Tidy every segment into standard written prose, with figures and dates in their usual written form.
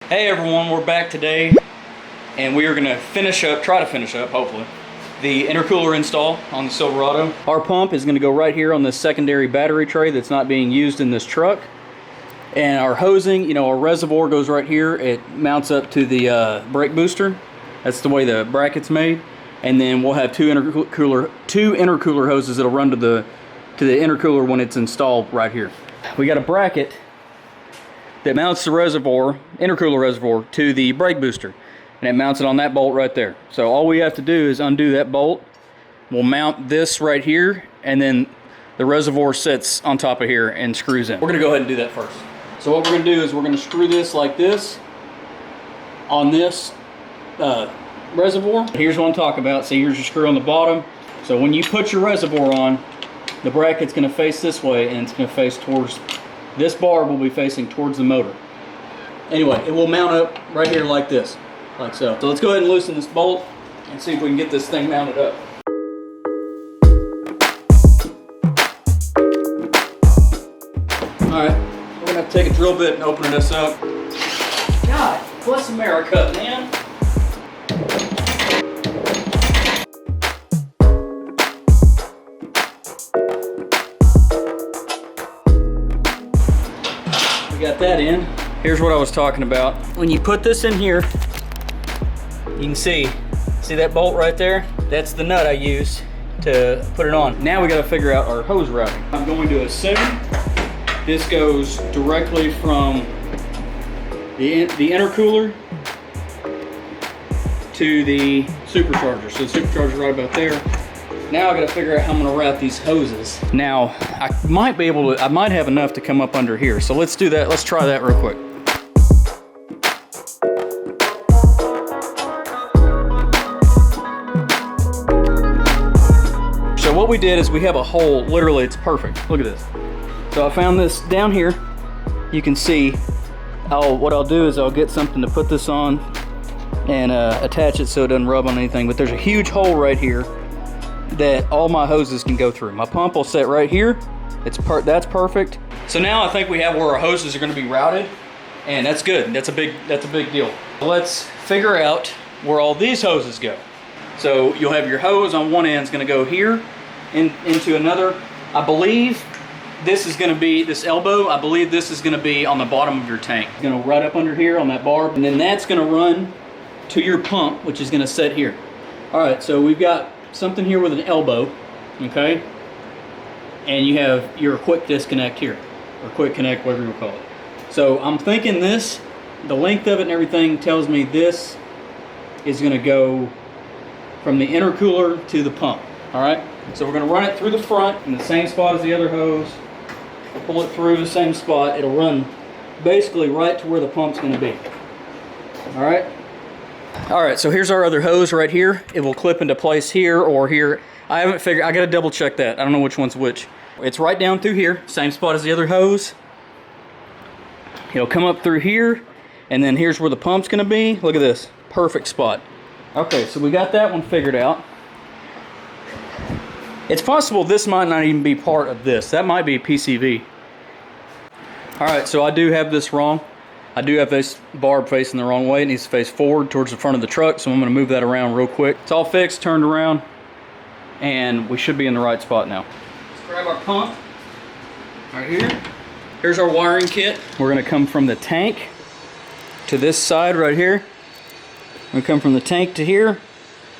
Hey everyone, we're back today and we are going to try to finish up, hopefully, the intercooler install on the Silverado. Our pump is going to go right here on this secondary battery tray that's not being used in this truck. And our hosing, our reservoir goes right here. It mounts up to the brake booster. That's the way the bracket's made. And then we'll have two intercooler hoses that'll run to the intercooler when it's installed right here. We got a bracket that mounts the intercooler reservoir to the brake booster, and it mounts it on that bolt right there. So all we have to do is undo that bolt. We'll mount this right here, and then the reservoir sits on top of here and screws in. We're gonna go ahead and do that first. So what we're gonna do is we're gonna screw this like this on this reservoir. Here's what I'm talking about. See, here's your screw on the bottom. So when you put your reservoir on, the bracket's gonna face this way, and it's gonna face towards, this bar will be facing towards the motor. Anyway, it will mount up right here like this, like so. So let's go ahead and loosen this bolt and see if we can get this thing mounted up. All right, we're gonna have to take a drill bit and open this up. God, bless America, man. Got that in. Here's what I was talking about. When you put this in here, you can see that bolt right there? That's the nut I used to put it on. Now we got to figure out our hose routing. I'm going to assume this goes directly from the intercooler to the supercharger. So the supercharger right about there. Now I gotta figure out how I'm gonna route these hoses. Now, I might have enough to come up under here. So let's do that, let's try that real quick. So what we did is we have a hole, literally it's perfect. Look at this. So I found this down here. You can see, what I'll do is I'll get something to put this on and attach it so it doesn't rub on anything. But there's a huge hole right here that all my hoses can go through. My pump will sit right here. That's perfect. So now I think we have where our hoses are going to be routed, and that's good. That's a big deal. Let's figure out where all these hoses go. So you'll have your hose on one end is going to go here into another. I believe this is going to be this elbow. I believe this is going to be on the bottom of your tank. It's going to right up under here on that bar, and then that's going to run to your pump, which is going to sit here. All right, so we've got something here with an elbow, okay? And you have your quick disconnect here, or quick connect, whatever you call it. So I'm thinking this, the length of it and everything tells me this is gonna go from the intercooler to the pump, all right? So we're gonna run it through the front in the same spot as the other hose, pull it through the same spot. It'll run basically right to where the pump's gonna be, all right? All right, so here's our other hose right here. It will clip into place here or here. I haven't figured, I gotta double check that. I don't know which one's which. It's right down through here, same spot as the other hose. It'll come up through here, and then here's where the pump's gonna be. Look at this, perfect spot. Okay, so we got that one figured out. It's possible this might not even be part of this. That might be PCV. All right, so I do have this wrong. I do have this barb facing the wrong way. It needs to face forward towards the front of the truck, so I'm gonna move that around real quick. It's all fixed, turned around, and we should be in the right spot now. Let's grab our pump right here. Here's our wiring kit. We're gonna come from the tank to this side right here. We're gonna come from the tank to here.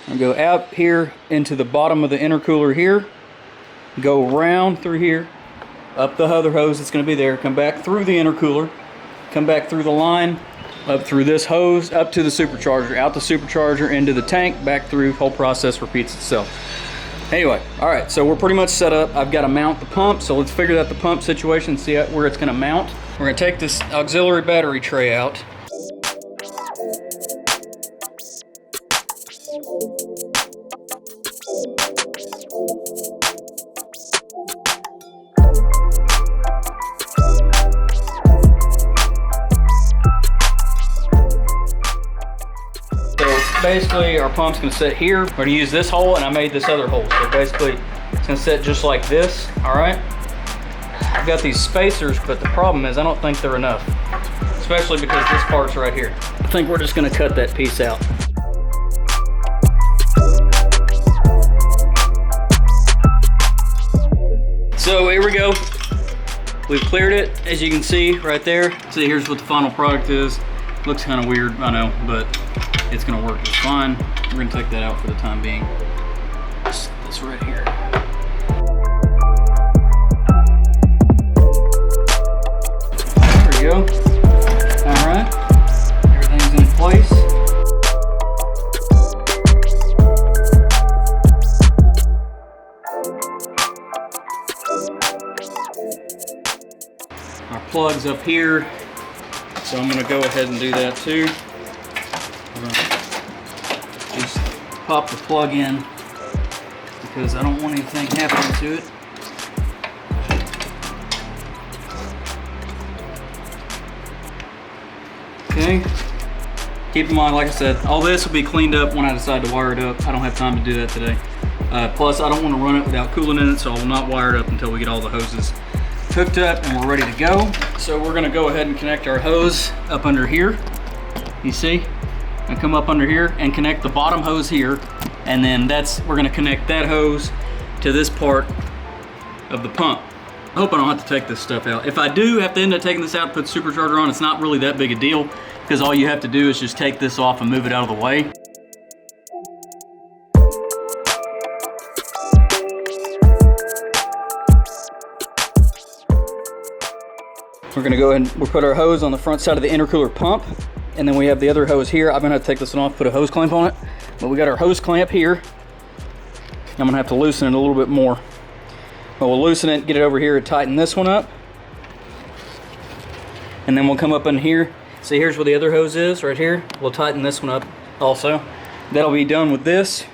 I'm gonna go out here into the bottom of the intercooler here, go around through here, up the other hose that's gonna be there, come back through the intercooler, come back through the line, up through this hose, up to the supercharger, out the supercharger, into the tank, back through, whole process repeats itself. Anyway, all right, so we're pretty much set up. I've got to mount the pump, so let's figure out the pump situation, see where it's gonna mount. We're gonna take this auxiliary battery tray out. Basically, our pump's gonna sit here. We're gonna use this hole, and I made this other hole. So basically, it's gonna sit just like this, all right? I've got these spacers, but the problem is I don't think they're enough. especially because this part's right here. I think we're just gonna cut that piece out. So here we go. We've cleared it, as you can see right there. See, here's what the final product is. Looks kind of weird, I know, but it's gonna work just fine. We're gonna take that out for the time being. This right here. There we go. All right, everything's in place. Our plug's up here, so I'm gonna go ahead and do that too. I'm gonna just pop the plug in because I don't want anything happening to it. Okay. Keep in mind, like I said, all this will be cleaned up when I decide to wire it up. I don't have time to do that today. Plus, I don't want to run it without coolant in it, so I will not wire it up until we get all the hoses hooked up and we're ready to go. So we're gonna go ahead and connect our hose up under here. You see? And come up under here and connect the bottom hose here. And then we're gonna connect that hose to this part of the pump. I hope I don't have to take this stuff out. If I do have to end up taking this out, put the supercharger on, it's not really that big a deal because all you have to do is just take this off and move it out of the way. We're gonna go ahead and we'll put our hose on the front side of the intercooler pump, and then we have the other hose here. I'm gonna have to take this one off, put a hose clamp on it, but we got our hose clamp here. I'm gonna have to loosen it a little bit more. But we'll loosen it, get it over here and tighten this one up. And then we'll come up in here. See, here's where the other hose is, right here. We'll tighten this one up also. That'll be done with this.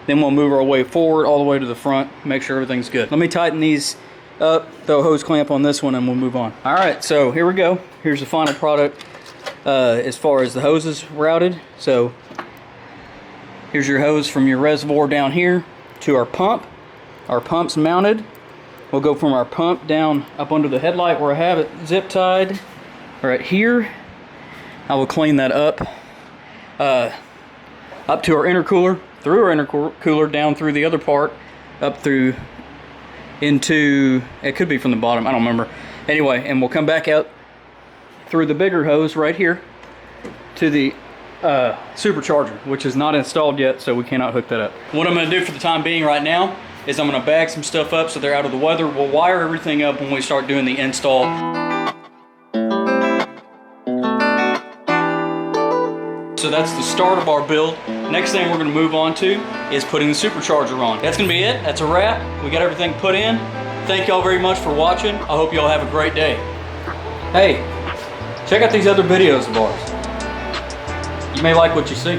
Then we'll move our way forward all the way to the front, make sure everything's good. Let me tighten these up, throw a hose clamp on this one, and we'll move on. All right, so here we go. Here's the final product as far as the hoses routed. So here's your hose from your reservoir down here to our pump. Our pump's mounted. We'll go from our pump down up under the headlight where I have it zip tied right here. I will clean that up up to our intercooler, through our intercooler, down through the other part, up through into, it could be from the bottom, I don't remember. Anyway, and we'll come back out through the bigger hose right here to the supercharger, which is not installed yet, so we cannot hook that up. What I'm gonna do for the time being right now is I'm gonna bag some stuff up so they're out of the weather. We'll wire everything up when we start doing the install. So that's the start of our build. Next thing we're gonna move on to is putting the supercharger on. That's gonna be it, that's a wrap. We got everything put in. Thank y'all very much for watching. I hope y'all have a great day. Hey, check out these other videos of ours. You may like what you see.